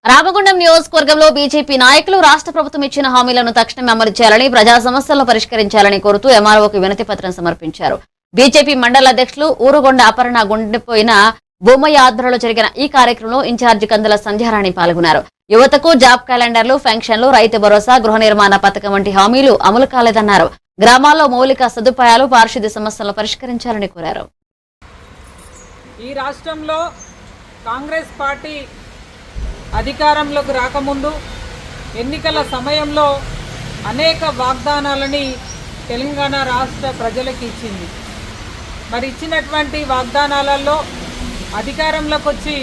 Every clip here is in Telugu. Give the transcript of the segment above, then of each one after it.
రామగుండం నియోజకవర్గంలో బీజేపీ నాయకులు రాష్ట్ర ప్రభుత్వం ఇచ్చిన హామీలను తక్షణమే అమలు చేయాలని, ప్రజా సమస్యలను పరిష్కరించాలని కోరుతూ ఎంఆర్ఓకి వినతి పత్రం సమర్పించారు. బీజేపీ మండల అధ్యక్షులు ఊరుగొండ అపర్ణ గుండెపోయిన బొమ్మయ్య ఆధ్వర్యంలో జరిగిన ఈ కార్యక్రమంలో ఇన్ఛార్జి కందుల సంధ్యారాణి పాల్గొన్నారు. యువతకు జాబ్ క్యాలెండర్లు, పెన్షన్లు, రైతు భరోసా, గృహ నిర్మాణ పథకం వంటి హామీలు అమలు కాలేదన్నారు. గ్రామాల్లో మౌలిక సదుపాయాలు, పారిశుద్ధ్య సమస్యలను పరిష్కరించాలని కోరారు. ఈ రాష్ట్రంలో కాంగ్రెస్ పార్టీ అధికారంలోకి రాకముందు ఎన్నికల సమయంలో అనేక వాగ్దానాలని తెలంగాణ రాష్ట్ర ప్రజలకు ఇచ్చింది. మరి ఇచ్చినటువంటి వాగ్దానాలలో అధికారంలోకి వచ్చి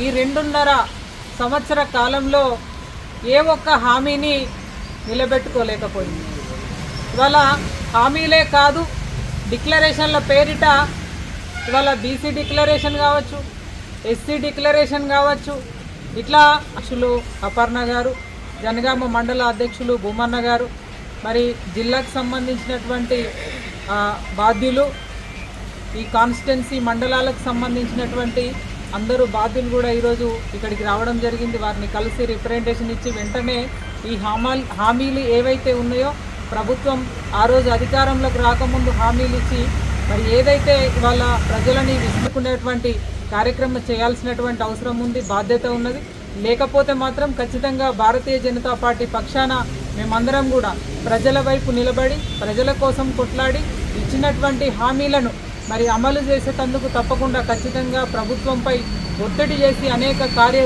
ఈ 2.5 సంవత్సర కాలంలో ఏ ఒక్క హామీని నిలబెట్టుకోలేకపోయింది. ఇవాళ హామీలే కాదు, డిక్లరేషన్ల పేరిట ఇవాళ బీసీ డిక్లరేషన్ కావచ్చు, ఎస్సీ డిక్లరేషన్ కావచ్చు, ఇట్లా అధ్యక్షులు అపర్ణ గారు, జనగామ మండల అధ్యక్షులు భూమన్న గారు, మరి జిల్లాకు సంబంధించినటువంటి బాధ్యులు, ఈ కాన్స్టిట్యున్సీ మండలాలకు సంబంధించినటువంటి అందరూ బాధ్యులు కూడా ఈరోజు ఇక్కడికి రావడం జరిగింది. వారిని కలిసి రిప్రజెంటేషన్ ఇచ్చి వెంటనే ఈ హామీలు ఏవైతే ఉన్నాయో ప్రభుత్వం ఆ రోజు అధికారంలోకి రాకముందు హామీలు ఇచ్చి మరి ఏదైతే ఇవాళ ప్రజలని విసుకునేటువంటి కార్యక్రమం చేయాల్సినటువంటి అవసరం ఉంది, బాధ్యత ఉన్నది. లేకపోతే మాత్రం ఖచ్చితంగా భారతీయ జనతా పార్టీ పక్షాన మేమందరం కూడా ప్రజల వైపు నిలబడి ప్రజల కోసం కొట్లాడి ఇచ్చినటువంటి హామీలను మరి అమలు చేసేటందుకు తప్పకుండా ఖచ్చితంగా ప్రభుత్వంపై ఒత్తిడి చేసి అనేక